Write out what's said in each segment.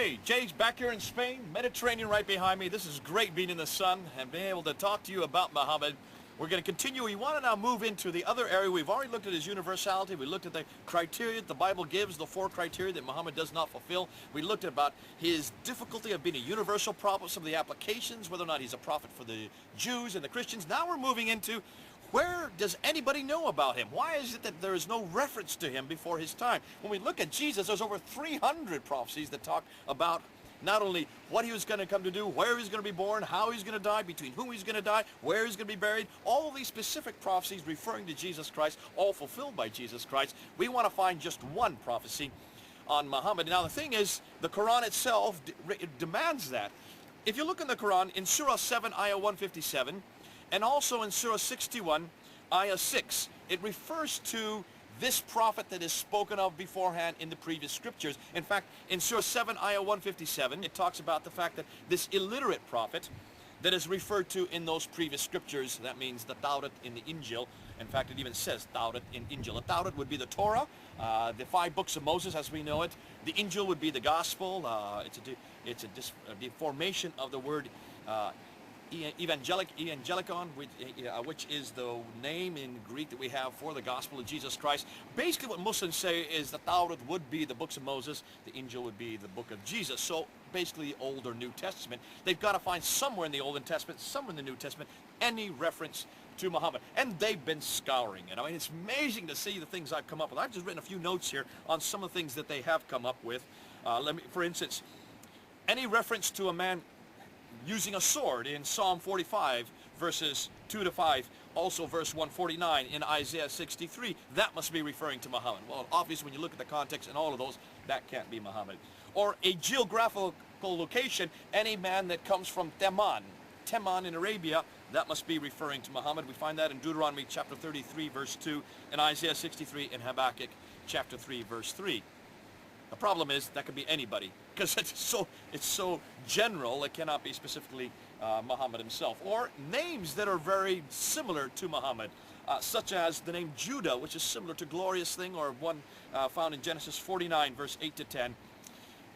Hey, Jay's back here in Spain, Mediterranean right behind me. This is great being in the sun and being able to talk to you about Muhammad. We're going to continue. We want to now move into the other area. We've already looked at his universality. We looked at the criteria the Bible gives, the 4 criteria that Muhammad does not fulfill. We looked at about his difficulty of being a universal prophet, some of the applications, whether or not he's a prophet for the Jews and the Christians. Now we're moving into where does anybody know about him? Why is it that there is no reference to him before his time? When we look at Jesus, there's over 300 prophecies that talk about not only what he was going to come to do, where he's going to be born, how he's going to die, between whom he's going to die, where he's going to be buried. All of these specific prophecies referring to Jesus Christ, all fulfilled by Jesus Christ. We want to find just one prophecy on Muhammad. Now the thing is, the Quran itself demands that. If you look in the Quran, in Surah 7, Ayah 157, and also in Surah 61, Ayah 6, it refers to this prophet that is spoken of beforehand in the previous scriptures. In fact, in Surah 7, Ayah 157, it talks about the fact that this illiterate prophet that is referred to in those previous scriptures, that means the Tawrat in the Injil. In fact, it even says Tawrat in Injil. The Tawrat would be the Torah, the 5 books of Moses as we know it. The Injil would be the gospel. It's a deformation of the word evangelikon, which is the name in Greek that we have for the gospel of Jesus Christ. Basically what Muslims say is the Tawrat would be the books of Moses, the Injil would be the book of Jesus. So basically the Old or New Testament. They've got to find somewhere in the Old Testament, somewhere in the New Testament, any reference to Muhammad. And they've been scouring it. I mean, it's amazing to see the things I've come up with. I've just written a few notes here on some of the things that they have come up with. For instance, any reference to a man using a sword in Psalm 45, verses 2 to 5, also verse 149 in Isaiah 63, that must be referring to Muhammad. Well, obviously when you look at the context and all of those, that can't be Muhammad. Or a geographical location, any man that comes from Teman in Arabia, that must be referring to Muhammad. We find that in Deuteronomy chapter 33, verse 2, and Isaiah 63, and Habakkuk chapter 3, verse 3. The problem is that could be anybody, because it's so general, it cannot be specifically Muhammad himself. Or names that are very similar to Muhammad, such as the name Judah, which is similar to glorious thing, or one found in Genesis 49, verse 8 to 10.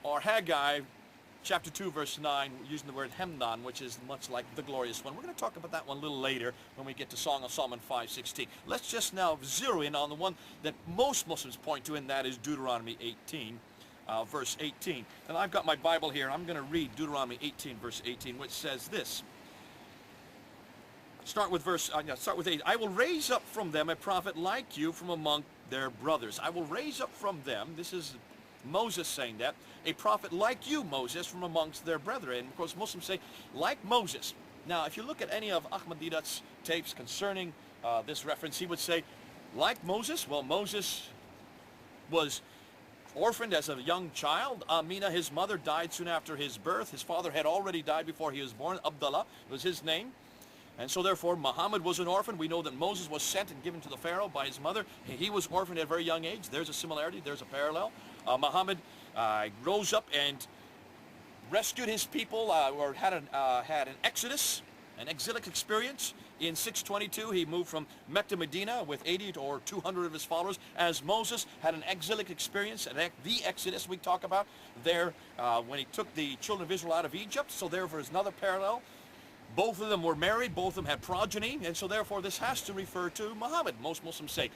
Or Haggai, chapter 2, verse 9, using the word Hemdan, which is much like the glorious one. We're going to talk about that one a little later when we get to Song of Solomon 5:16. Let's just now zero in on the one that most Muslims point to, and that is Deuteronomy 18, verse 18. And I've got my Bible here. I'm going to read Deuteronomy 18, verse 18, which says this. Start with 8. I will raise up from them a prophet like you from among their brothers. I will raise up from them, this is Moses saying that, a prophet like you, Moses, from amongst their brethren. And of course, Muslims say, like Moses. Now, if you look at any of Muhammad-Deut's tapes concerning this reference, he would say, like Moses? Well, Moses was orphaned as a young child. Amina, his mother, died soon after his birth. His father had already died before he was born. Abdullah was his name. And so therefore, Muhammad was an orphan. We know that Moses was sent and given to the Pharaoh by his mother. He was orphaned at a very young age. There's a similarity. There's a parallel. Muhammad rose up and rescued his people, or had an exodus, an exilic experience. In 622, he moved from Mecca to Medina with 80 or 200 of his followers, as Moses had an exilic experience, the exodus we talk about there, when he took the children of Israel out of Egypt. So therefore is another parallel. Both of them were married, both of them had progeny, and so therefore this has to refer to Muhammad, most Muslims say.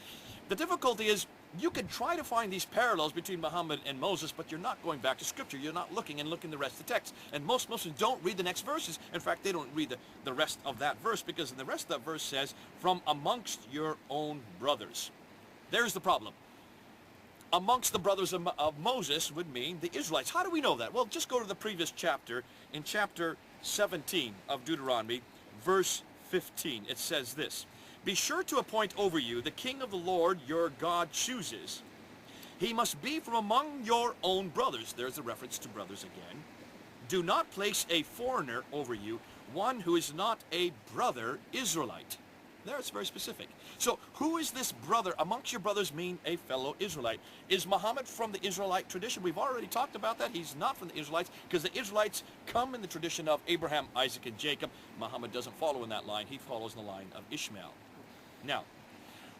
The difficulty is, you can try to find these parallels between Muhammad and Moses, but you're not going back to Scripture. You're not looking the rest of the text. And most Muslims don't read the next verses. In fact, they don't read the rest of that verse, because the rest of that verse says, from amongst your own brothers. There's the problem. Amongst the brothers of Moses would mean the Israelites. How do we know that? Well, just go to the previous chapter. In chapter 17 of Deuteronomy, verse 15, it says this. Be sure to appoint over you the king of the Lord your God chooses. He must be from among your own brothers. There's a reference to brothers again. Do not place a foreigner over you, one who is not a brother Israelite. There it's very specific. So who is this brother? Amongst your brothers mean a fellow Israelite. Is Muhammad from the Israelite tradition? We've already talked about that. He's not from the Israelites, because the Israelites come in the tradition of Abraham, Isaac, and Jacob. Muhammad doesn't follow in that line. He follows in the line of Ishmael. Now,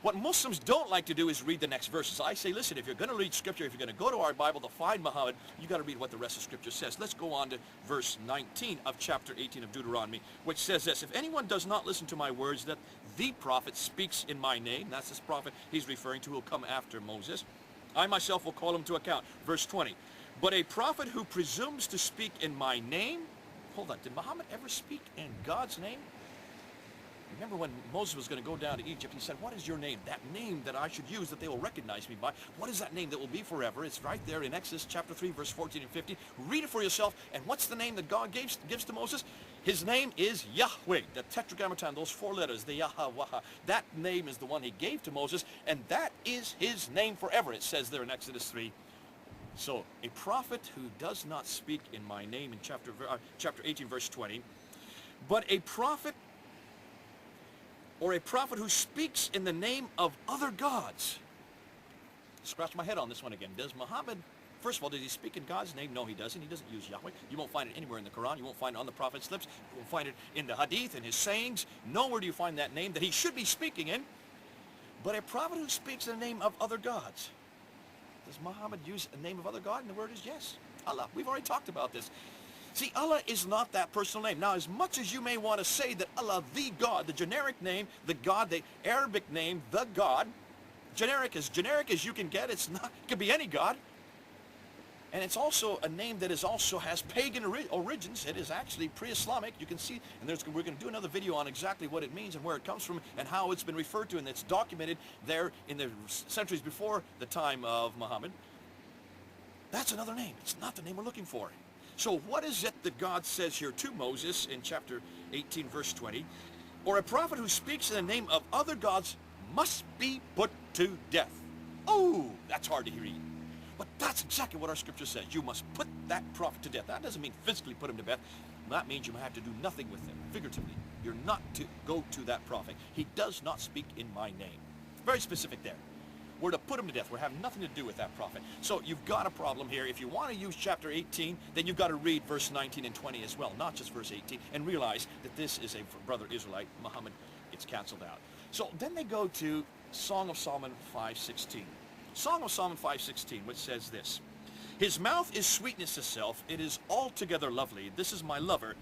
What Muslims don't like to do is read the next verses. I say, listen, if you're going to read Scripture, if you're going to go to our Bible to find Muhammad, you got to read what the rest of Scripture says. Let's go on to verse 19 of chapter 18 of Deuteronomy, which says this: if anyone does not listen to my words, that the prophet speaks in my name, that's this prophet he's referring to who will come after Moses, I myself will call him to account. Verse 20, but a prophet who presumes to speak in my name, hold on, did Muhammad ever speak in God's name? Remember when Moses was going to go down to Egypt, he said, what is your name? That name that I should use, that they will recognize me by. What is that name that will be forever? It's right there in Exodus chapter 3, verse 14 and 15. Read it for yourself. And what's the name that God gives to Moses? His name is Yahweh, the tetragrammaton, those 4 letters, the Yahweh. That name is the one he gave to Moses, and that is his name forever, it says there in Exodus 3. So, a prophet who does not speak in my name in chapter 18, verse 20, but a prophet or a prophet who speaks in the name of other gods. Scratch my head on this one again. Does Muhammad, first of all, does he speak in God's name? No, he doesn't. He doesn't use Yahweh. You won't find it anywhere in the Quran. You won't find it on the prophet's lips. You won't find it in the Hadith, in his sayings. Nowhere do you find that name that he should be speaking in. But a prophet who speaks in the name of other gods. Does Muhammad use a name of other God? And the word is yes. Allah. We've already talked about this. See, Allah is not that personal name. Now, as much as you may want to say that Allah, the God, the generic name, the God, the Arabic name, the God, generic as you can get, it could be any God. And it's also a name that also has pagan origins. It is actually pre-Islamic. You can see, and we're going to do another video on exactly what it means and where it comes from and how it's been referred to, and it's documented there in the centuries before the time of Muhammad. That's another name. It's not the name we're looking for. So what is it that God says here to Moses in chapter 18, verse 20? Or a prophet who speaks in the name of other gods must be put to death. Oh, that's hard to read. But that's exactly what our scripture says. You must put that prophet to death. That doesn't mean physically put him to death. That means you have to do nothing with him, figuratively. You're not to go to that prophet. He does not speak in my name. Very specific there. We're to put him to death. We're having nothing to do with that prophet. So you've got a problem here. If you want to use chapter 18, then you've got to read verse 19 and 20 as well, not just verse 18, and realize that this is a brother Israelite. Muhammad, it's canceled out. So then they go to Song of Solomon 5:16. Song of Solomon 5:16, which says this: his mouth is sweetness itself. It is altogether lovely. This is my lover.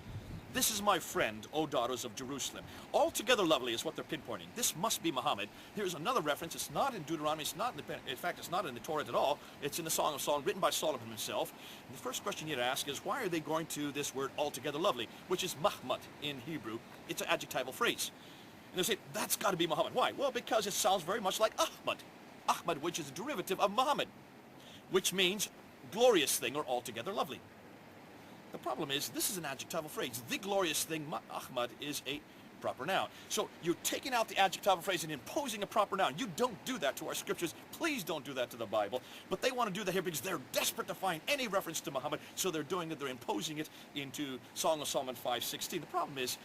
This is my friend, O daughters of Jerusalem. Altogether lovely is what they're pinpointing. This must be Muhammad. Here's another reference. It's not in Deuteronomy. It's not in fact, it's not in the Torah at all. It's in the Song of Solomon, written by Solomon himself. And the first question you need to ask is, why are they going to this word altogether lovely, which is Muhammad in Hebrew? It's an adjectival phrase. And they say, that's got to be Muhammad. Why? Well, because it sounds very much like Ahmad. Ahmad, which is a derivative of Muhammad, which means glorious thing or altogether lovely. The problem is, this is an adjectival phrase. The glorious thing, Ahmad, is a proper noun. So you're taking out the adjectival phrase and imposing a proper noun. You don't do that to our scriptures. Please don't do that to the Bible. But they want to do that here because they're desperate to find any reference to Muhammad. So they're doing it. They're imposing it into Song of Solomon 5:16. The problem is,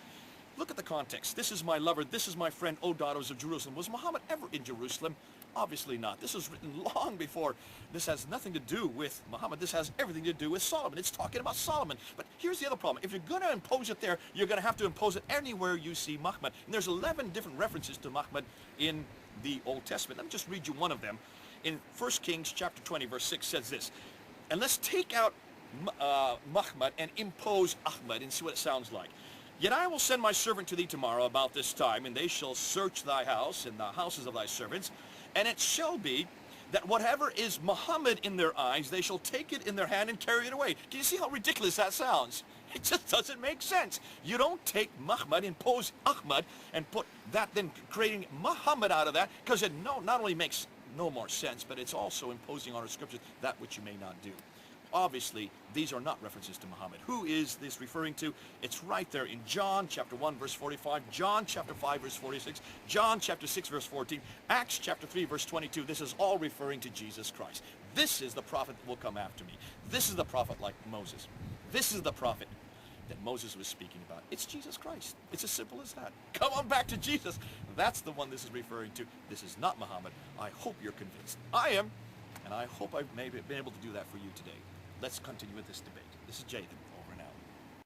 look at the context. This is my lover. This is my friend, O daughters of Jerusalem. Was Muhammad ever in Jerusalem? Obviously not. This was written long before. This has nothing to do with Muhammad. This has everything to do with Solomon. It's talking about Solomon. But here's the other problem. If you're going to impose it there, you're going to have to impose it anywhere you see Muhammad. And there's 11 different references to Muhammad in the Old Testament. Let me just read you one of them. In 1 Kings chapter 20, verse 6 says this: and let's take out Muhammad and impose Ahmad and see what it sounds like. Yet I will send my servant to thee tomorrow about this time, and they shall search thy house and the houses of thy servants. And it shall be that whatever is Muhammad in their eyes, they shall take it in their hand and carry it away. Can you see how ridiculous that sounds? It just doesn't make sense. You don't take Muhammad, impose Ahmad, and put that, then creating Muhammad out of that, because it not only makes no more sense, but it's also imposing on our scriptures that which you may not do. Obviously, these are not references to Muhammad. Who is this referring to? It's right there in John chapter 1, verse 45, John chapter 5, verse 46, John chapter 6, verse 14, Acts chapter 3, verse 22. This is all referring to Jesus Christ. This is the prophet that will come after me. This is the prophet like Moses. This is the prophet that Moses was speaking about. It's Jesus Christ. It's as simple as that. Come on back to Jesus. That's the one this is referring to. This is not Muhammad. I hope you're convinced. I am, and I hope I've maybe been able to do that for you today. Let's continue with this debate. This is Jay.